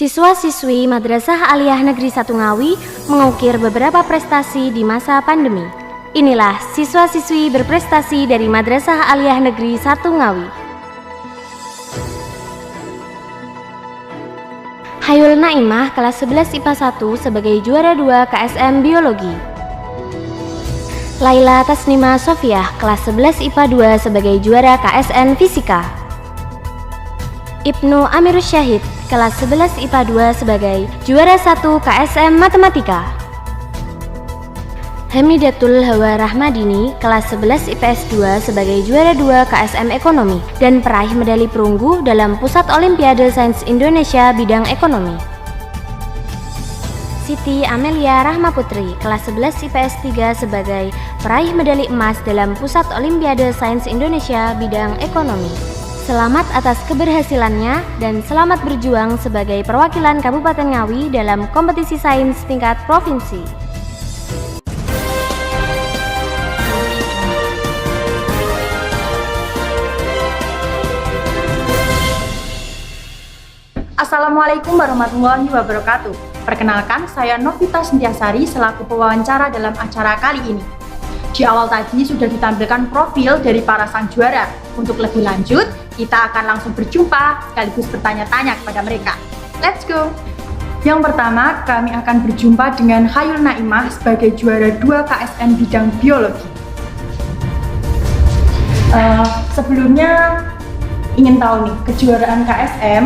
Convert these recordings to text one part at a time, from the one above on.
Siswa-siswi Madrasah Aliyah Negeri 1 Ngawi mengukir beberapa prestasi di masa pandemi. Inilah siswa-siswi berprestasi dari Madrasah Aliyah Negeri 1 Ngawi. Hayul Naimah kelas 11 IPA 1 sebagai juara 2 KSM Biologi. Laila Tasnima Sofiah kelas 11 IPA 2 sebagai juara KSN Fisika. Ibnu Amirus Syahid kelas 11 IPA 2 sebagai juara 1 KSM Matematika. Hamidatul Hawa Rahmadini kelas 11 IPS 2 sebagai juara 2 KSM Ekonomi dan peraih medali perunggu dalam Pusat Olimpiade Sains Indonesia bidang ekonomi. Siti Amelia Rahmaputri kelas 11 IPS 3 sebagai peraih medali emas dalam Pusat Olimpiade Sains Indonesia bidang ekonomi. Selamat atas keberhasilannya dan selamat berjuang sebagai perwakilan Kabupaten Ngawi dalam kompetisi sains tingkat provinsi. Assalamualaikum warahmatullahi wabarakatuh. Perkenalkan, saya Novita Sintiasari selaku pewawancara dalam acara kali ini. Di awal tadi sudah ditampilkan profil dari para sang juara. Untuk lebih lanjut, kita akan langsung berjumpa sekaligus bertanya-tanya kepada mereka. Let's go! Yang pertama, kami akan berjumpa dengan Hayul Naimah sebagai juara 2 KSN bidang biologi. Sebelumnya ingin tahu nih, kejuaraan KSM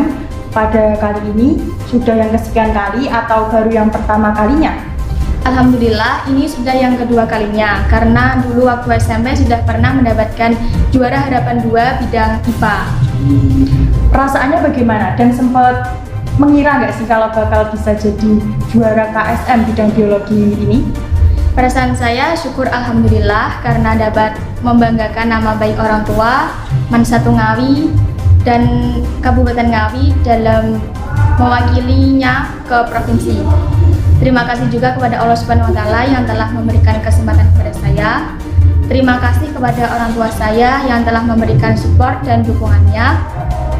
pada kali ini sudah yang kesekian kali atau baru yang pertama kalinya? Alhamdulillah, ini sudah yang kedua kalinya karena dulu waktu SMP sudah pernah mendapatkan juara harapan 2 bidang IPA. Perasaannya bagaimana dan sempat mengira nggak sih kalau bakal bisa jadi juara KSM bidang biologi ini? Perasaan saya syukur alhamdulillah karena dapat membanggakan nama baik orang tua, MAN 1 Ngawi dan Kabupaten Ngawi dalam mewakilinya ke provinsi. Terima kasih juga kepada Allah Subhanahu wa Ta'ala yang telah memberikan kesempatan kepada saya. Terima kasih kepada orang tua saya yang telah memberikan support dan dukungannya.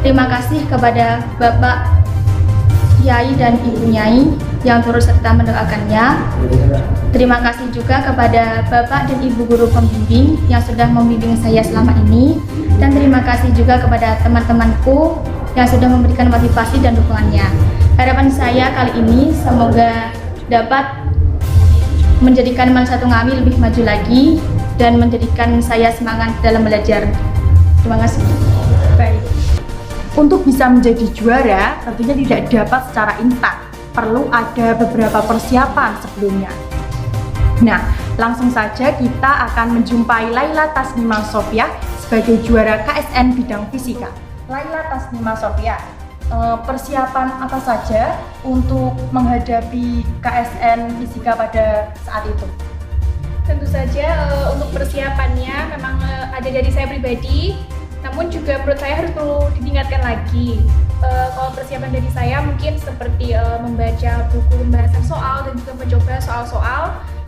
Terima kasih kepada Bapak Yai dan Ibu Nyai yang turut serta mendoakannya. Terima kasih juga kepada Bapak dan Ibu guru pembimbing yang sudah membimbing saya selama ini. Dan terima kasih juga kepada teman-temanku yang sudah memberikan motivasi dan dukungannya. Harapan saya kali ini semoga dapat menjadikan MAN 1 Ngawi lebih maju lagi dan menjadikan saya semangat dalam belajar. Terima kasih. Baik. Untuk bisa menjadi juara tentunya tidak dapat secara instan. Perlu ada beberapa persiapan sebelumnya. Nah, langsung saja kita akan menjumpai Laila Tasnima Sofiah sebagai juara KSN bidang fisika. Laila Tasnima Sofiah, persiapan apa saja untuk menghadapi KSN fisika pada saat itu? Tentu saja untuk persiapannya memang ada dari saya pribadi, namun juga menurut saya harus perlu ditingkatkan lagi. Kalau persiapan dari saya mungkin seperti membaca buku pembahasan soal dan juga mencoba soal-soal.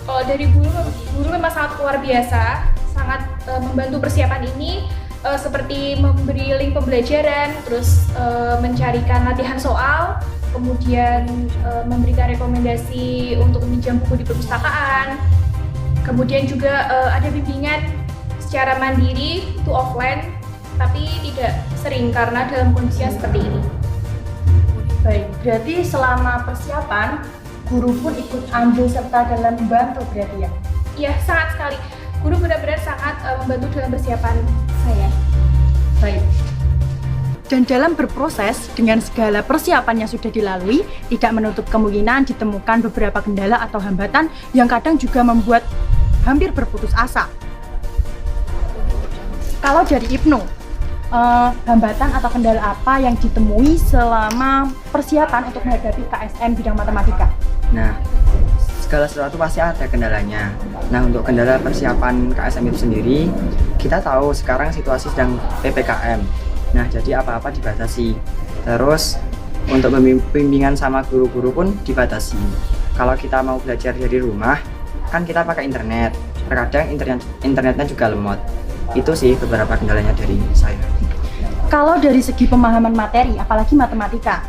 Kalau dari guru memang sangat luar biasa, sangat membantu persiapan ini. Seperti memberi link pembelajaran, terus mencarikan latihan soal, kemudian memberikan rekomendasi untuk meminjam buku di perpustakaan, kemudian juga ada bimbingan secara mandiri itu offline, tapi tidak sering karena dalam kondisi yang seperti ini. Baik, berarti selama persiapan guru pun ikut andil serta dalam membantu berarti ya? Iya, sangat sekali. Guru benar-benar sangat membantu dalam persiapan saya. Baik. Dan dalam berproses dengan segala persiapan yang sudah dilalui, tidak menutup kemungkinan ditemukan beberapa kendala atau hambatan yang kadang juga membuat hampir berputus asa. Kalau dari Ibnu, hambatan atau kendala apa yang ditemui selama persiapan untuk menghadapi KSM bidang matematika? Nah, segala sesuatu pasti ada kendalanya. Nah, untuk kendala persiapan KSM itu sendiri, kita tahu sekarang situasi sedang PPKM. Nah, jadi apa-apa dibatasi. Terus, untuk bimbingan sama guru-guru pun dibatasi. Kalau kita mau belajar dari rumah, kan kita pakai internet. Terkadang internetnya juga lemot. Itu sih beberapa kendalanya dari saya. Kalau dari segi pemahaman materi, apalagi matematika,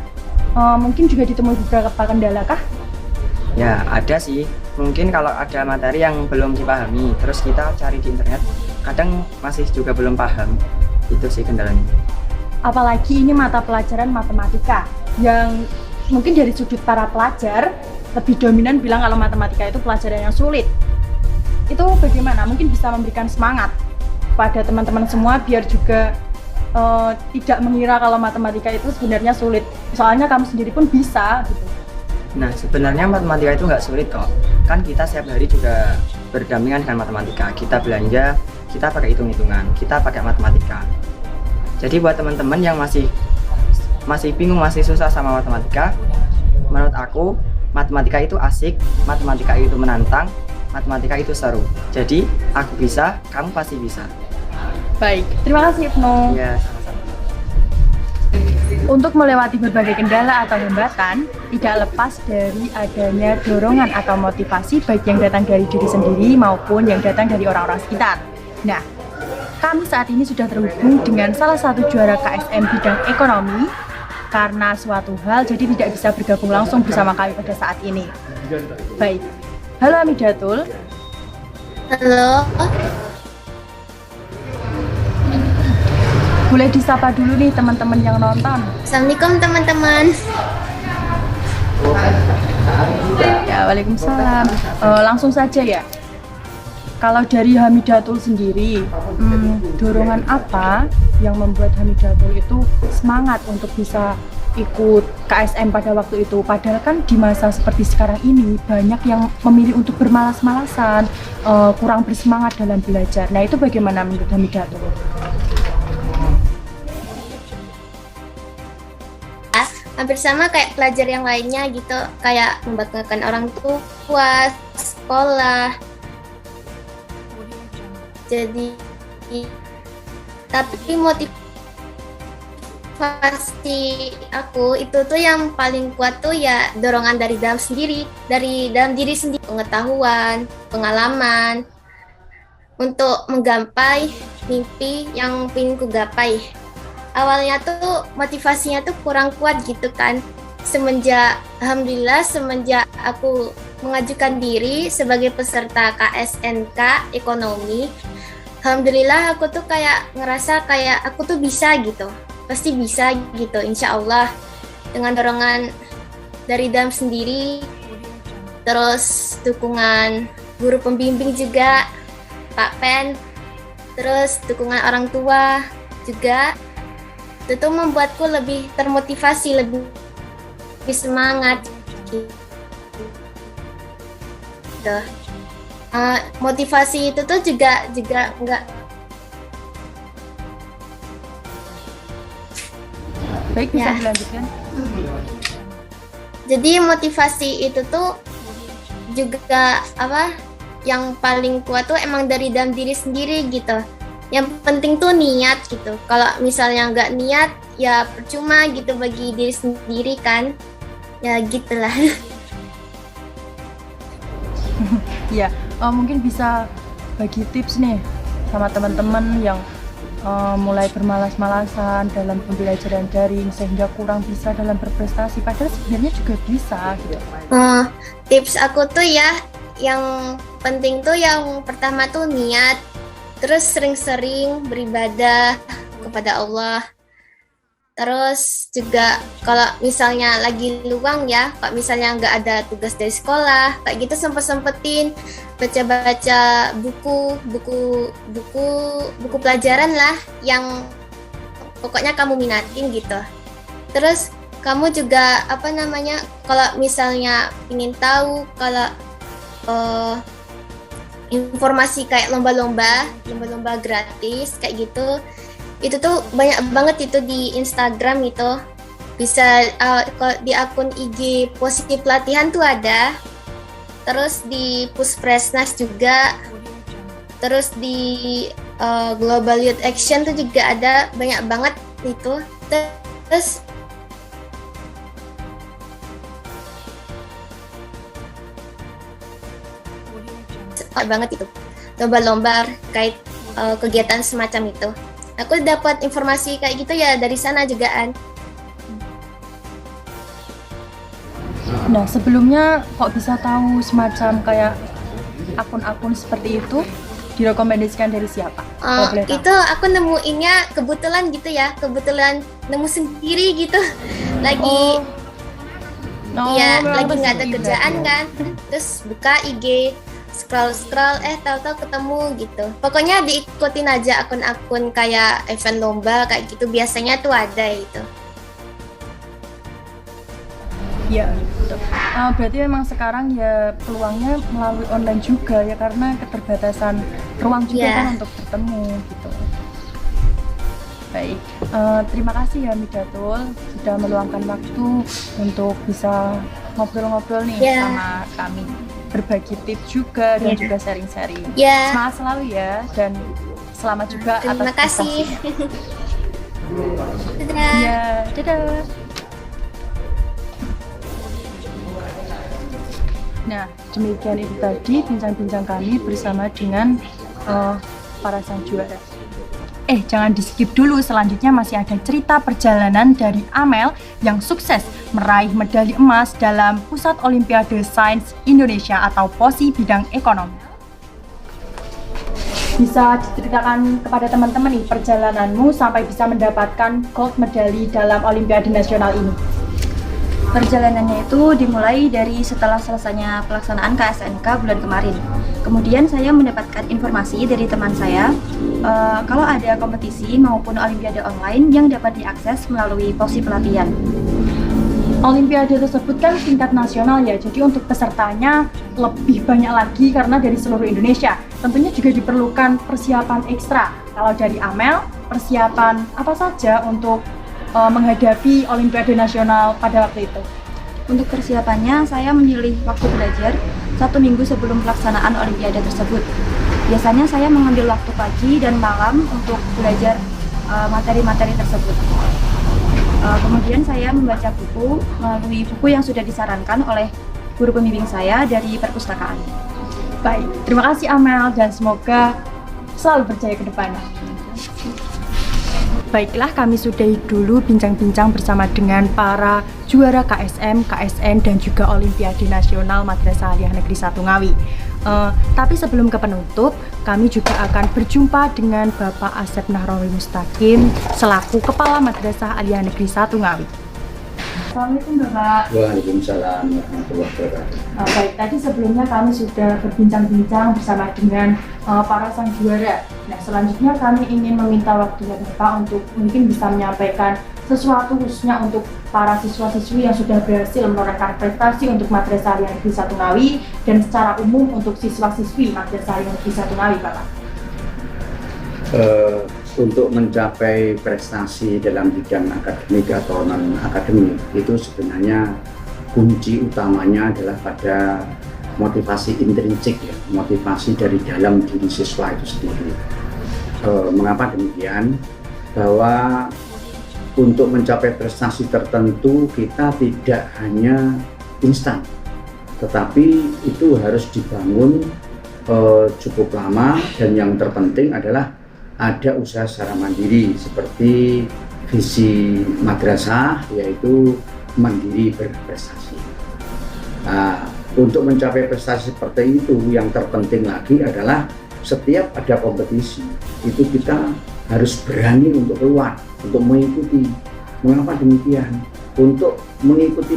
mungkin juga ditemui beberapa kendala kah? Ya, ada sih. Mungkin kalau ada materi yang belum dipahami, terus kita cari di internet, kadang masih juga belum paham. Itu sih kendalanya. Apalagi ini mata pelajaran matematika yang mungkin dari sudut para pelajar lebih dominan bilang kalau matematika itu pelajaran yang sulit. Itu bagaimana? Mungkin bisa memberikan semangat pada teman-teman semua biar juga tidak mengira kalau matematika itu sebenarnya sulit. Soalnya kamu sendiri pun bisa gitu. Nah, sebenarnya matematika itu nggak sulit kok. Kan kita setiap hari juga berdampingan dengan matematika. Kita belanja, kita pakai hitung-hitungan, kita pakai matematika. Jadi buat teman-teman yang masih bingung, masih susah sama matematika, menurut aku matematika itu asik, matematika itu menantang, matematika itu seru. Jadi aku bisa, kamu pasti bisa. Baik, terima kasih Ibnu. Ya, sama-sama. Untuk melewati berbagai kendala atau hambatan, tidak lepas dari adanya dorongan atau motivasi baik yang datang dari diri sendiri maupun yang datang dari orang-orang sekitar. Nah, kami saat ini sudah terhubung dengan salah satu juara KSM bidang ekonomi karena suatu hal jadi tidak bisa bergabung langsung bersama kami pada saat ini. Baik, halo Amidatul. Halo, Boleh disapa dulu nih teman-teman yang nonton. Assalamualaikum teman-teman. Ya, waalaikumsalam. Langsung saja ya. Kalau dari Hamidatul sendiri, dorongan apa yang membuat Hamidatul itu semangat untuk bisa ikut KSM pada waktu itu? Padahal kan di masa seperti sekarang ini banyak yang memilih untuk bermalas-malasan, kurang bersemangat dalam belajar. Nah, itu bagaimana menurut Hamidatul? Hampir sama kayak pelajar yang lainnya gitu, kayak membanggakan orang tua, sekolah. Jadi, tapi motivasi aku itu tuh yang paling kuat tuh ya dorongan dari dalam sendiri, dari dalam diri sendiri, pengetahuan, pengalaman untuk menggapai mimpi yang ingin ku gapai. Awalnya tuh motivasinya tuh kurang kuat gitu kan. Alhamdulillah semenjak aku mengajukan diri sebagai peserta KSNK Ekonomi, alhamdulillah aku tuh kayak ngerasa kayak aku tuh bisa gitu. Pasti bisa gitu, insya Allah. Dengan dorongan dari dalam sendiri, terus dukungan guru pembimbing juga, Pak Pen, terus dukungan orang tua juga. Itu membuatku lebih termotivasi, lebih semangat gitu. Motivasi itu tuh juga enggak. Baik, bisa Ya. dilanjutkan. Jadi motivasi itu tuh juga yang paling kuat tuh emang dari dalam diri sendiri gitu. Yang penting tuh niat gitu. Kalau misalnya nggak niat, ya percuma gitu bagi diri sendiri kan. Ya gitulah. Ya, mungkin bisa bagi tips nih sama teman-teman yang mulai bermalas-malasan dalam pembelajaran daring sehingga kurang bisa dalam berprestasi. Padahal sebenarnya juga bisa gitu. Tips aku tuh ya, yang penting tuh yang pertama tuh niat. Terus sering-sering beribadah kepada Allah. Terus juga kalau misalnya lagi luang ya, kalau misalnya nggak ada tugas dari sekolah, kayak gitu sempet-sempetin baca-baca buku pelajaran lah yang pokoknya kamu minatin gitu. Terus kamu juga kalau misalnya ingin tahu kalau informasi kayak lomba-lomba gratis kayak gitu, itu tuh banyak banget itu di Instagram itu. Bisa di akun IG Positif Pelatihan tuh ada, terus di Puspresnas juga, terus di Global Youth Action tuh juga ada, banyak banget itu. Terus banget itu lomba-lomba kait kegiatan semacam itu. Aku dapat informasi kayak gitu ya dari sana jugaan. Nah, sebelumnya kok bisa tahu semacam kayak akun-akun seperti itu direkomendasikan dari siapa? Kalau boleh tahu. Itu aku nemuinnya kebetulan gitu ya, kebetulan nemu sendiri gitu. Lagi lagi nggak ada kerjaan kan, terus buka IG, scroll tahu-tahu ketemu gitu. Pokoknya diikutin aja akun-akun kayak event lomba kayak gitu, biasanya tuh ada itu. Iya, betul. Berarti memang sekarang ya peluangnya melalui online juga ya, karena keterbatasan ruang juga kan untuk bertemu gitu. Baik, terima kasih ya Midatul sudah meluangkan waktu untuk bisa ngobrol-ngobrol nih sama kami, berbagi tips juga dan juga sharing-sharing. Semangat selalu ya, dan selamat juga terima atas kasih. Dadah. Ya, dadah. Nah, demikian itu tadi bincang-bincang kami bersama dengan para sang juara. Jangan di skip dulu, selanjutnya masih ada cerita perjalanan dari Amel yang sukses meraih medali emas dalam Pusat Olimpiade Sains Indonesia atau POSI bidang ekonomi. Bisa diceritakan kepada teman-teman nih perjalananmu sampai bisa mendapatkan gold medali dalam Olimpiade Nasional ini? Perjalanannya itu dimulai dari setelah selesainya pelaksanaan KSNK bulan kemarin. Kemudian saya mendapatkan informasi dari teman saya kalau ada kompetisi maupun olimpiade online yang dapat diakses melalui POSI pelatihan. Olimpiade tersebut kan tingkat nasional ya, jadi untuk pesertanya lebih banyak lagi karena dari seluruh Indonesia. Tentunya juga diperlukan persiapan ekstra. Kalau dari Amel, persiapan apa saja untuk menghadapi Olimpiade Nasional pada waktu itu? Untuk persiapannya, saya memilih waktu belajar 1 minggu sebelum pelaksanaan Olimpiade tersebut. Biasanya saya mengambil waktu pagi dan malam untuk belajar materi-materi tersebut. Kemudian saya membaca buku melalui buku yang sudah disarankan oleh guru pembimbing saya dari perpustakaan. Baik, terima kasih Amel dan semoga selalu berjaya ke depannya. Baiklah, kami sudahi dulu bincang-bincang bersama dengan para juara KSM, KSN, dan juga Olimpiade Nasional Madrasah Aliyah Negeri 1 Ngawi. Tapi sebelum ke penutup, kami juga akan berjumpa dengan Bapak Asep Nahrawi Mustaqim selaku Kepala Madrasah Aliyah Negeri 1 Ngawi. Assalamualaikum Bapak. Waalaikumsalam warahmatullahi wabarakatuh. Baik, tadi sebelumnya kami sudah berbincang-bincang bersama dengan para sang juara. Nah, selanjutnya kami ingin meminta waktunya Bapak untuk mungkin bisa menyampaikan sesuatu khususnya untuk para siswa-siswi yang sudah berhasil menorehkan prestasi untuk Madrasah Aliyah Negeri 1 Ngawi dan secara umum untuk siswa-siswi Madrasah Aliyah Negeri 1 Ngawi, Bapak. Untuk mencapai prestasi dalam bidang akademik atau non-akademik itu sebenarnya kunci utamanya adalah pada motivasi intrinsik ya, motivasi dari dalam diri siswa itu sendiri. Mengapa demikian? Bahwa untuk mencapai prestasi tertentu kita tidak hanya instan, tetapi itu harus dibangun cukup lama, dan yang terpenting adalah ada usaha secara mandiri seperti visi madrasah, yaitu mandiri berprestasi. Nah, untuk mencapai prestasi seperti itu, yang terpenting lagi adalah setiap ada kompetisi itu kita harus berani untuk keluar, untuk mengikuti. Mengapa demikian? Untuk mengikuti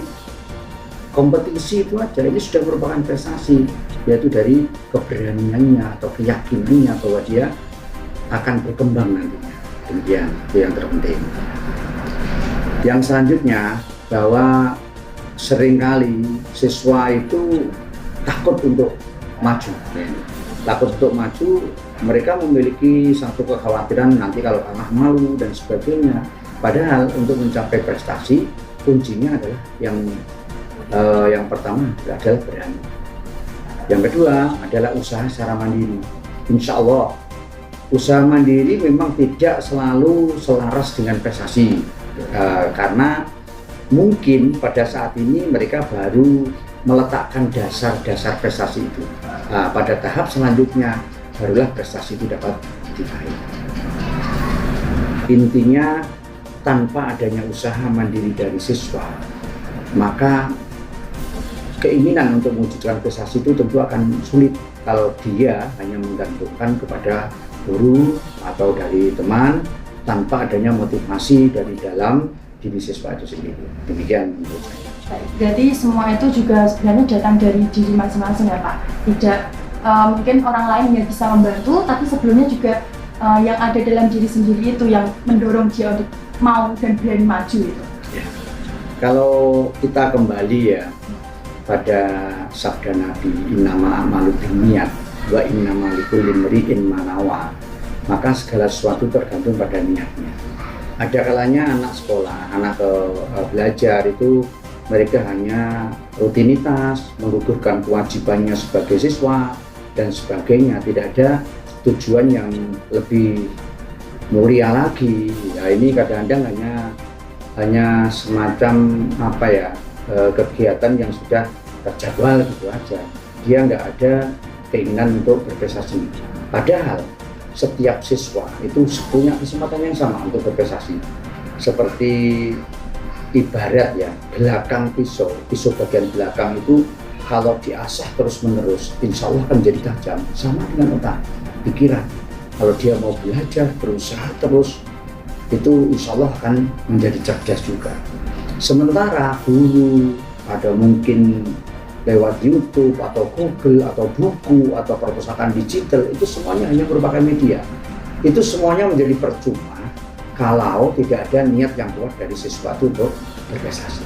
kompetisi itu aja ini sudah merupakan prestasi, yaitu dari keberaniannya atau keyakinannya bahwa dia akan berkembang nantinya. Demikian, itu yang terpenting. Yang selanjutnya, bahwa seringkali siswa itu takut untuk maju. Takut untuk maju, mereka memiliki satu kekhawatiran nanti kalau kalah malu dan sebagainya. Padahal untuk mencapai prestasi, kuncinya adalah yang pertama adalah berani. Yang kedua adalah usaha secara mandiri. Insya Allah usaha mandiri memang tidak selalu selaras dengan prestasi, karena mungkin pada saat ini mereka baru meletakkan dasar-dasar prestasi itu. Pada tahap selanjutnya barulah prestasi itu dapat diraih. Intinya, tanpa adanya usaha mandiri dari siswa, maka keinginan untuk mewujudkan prestasi itu tentu akan sulit kalau dia hanya menggantungkan kepada guru atau dari teman tanpa adanya motivasi dari dalam diri siswa itu sendiri. Demikian menurut saya. Berarti semua itu juga sebenarnya datang dari diri masing-masing ya Pak? Tidak mungkin orang lain yang bisa membantu, tapi sebelumnya juga yang ada dalam diri sendiri itu yang mendorong dia untuk mau dan berani maju itu. Ya. Kalau kita kembali ya pada sabda Nabi, innama a'malu binniyat wa innama likulli imri'in ma nawa, maka segala sesuatu tergantung pada niatnya. Ada kalanya anak sekolah, anak belajar itu mereka hanya rutinitas, menggugurkan kewajibannya sebagai siswa dan sebagainya, tidak ada tujuan yang lebih mulia lagi. Ya, ini kadang-kadang hanya semacam kegiatan yang sudah terjadwal gitu aja. Dia nggak ada keinginan untuk berprestasi. Padahal setiap siswa itu punya kesempatan yang sama untuk berprestasi. Seperti ibarat ya, belakang pisau bagian belakang itu kalau diasah terus-menerus, insya Allah akan menjadi tajam. Sama dengan otak, pikiran. Kalau dia mau belajar, berusaha terus, itu insya Allah akan menjadi cerdas juga. Sementara guru, ada mungkin lewat YouTube atau Google atau buku atau perpustakaan digital, itu semuanya hanya merupakan media. Itu semuanya menjadi percuma kalau tidak ada niat yang kuat dari siswa itu untuk berprestasi.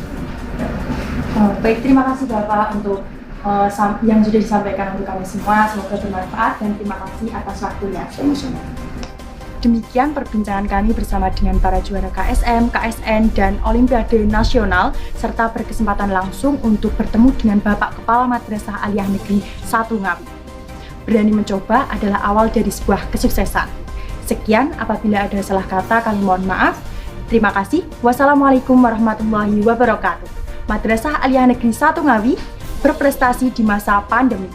Baik, terima kasih Bapak untuk yang sudah disampaikan untuk kami semua. Semoga bermanfaat dan terima kasih atas waktunya. Sama-sama. Demikian perbincangan kami bersama dengan para juara KSM, KSN, dan Olimpiade Nasional, serta berkesempatan langsung untuk bertemu dengan Bapak Kepala Madrasah Aliyah Negeri 1 Ngawi. Berani mencoba adalah awal dari sebuah kesuksesan. Sekian, apabila ada salah kata kami mohon maaf. Terima kasih. Wassalamualaikum warahmatullahi wabarakatuh. Madrasah Aliyah Negeri 1 Ngawi berprestasi di masa pandemi.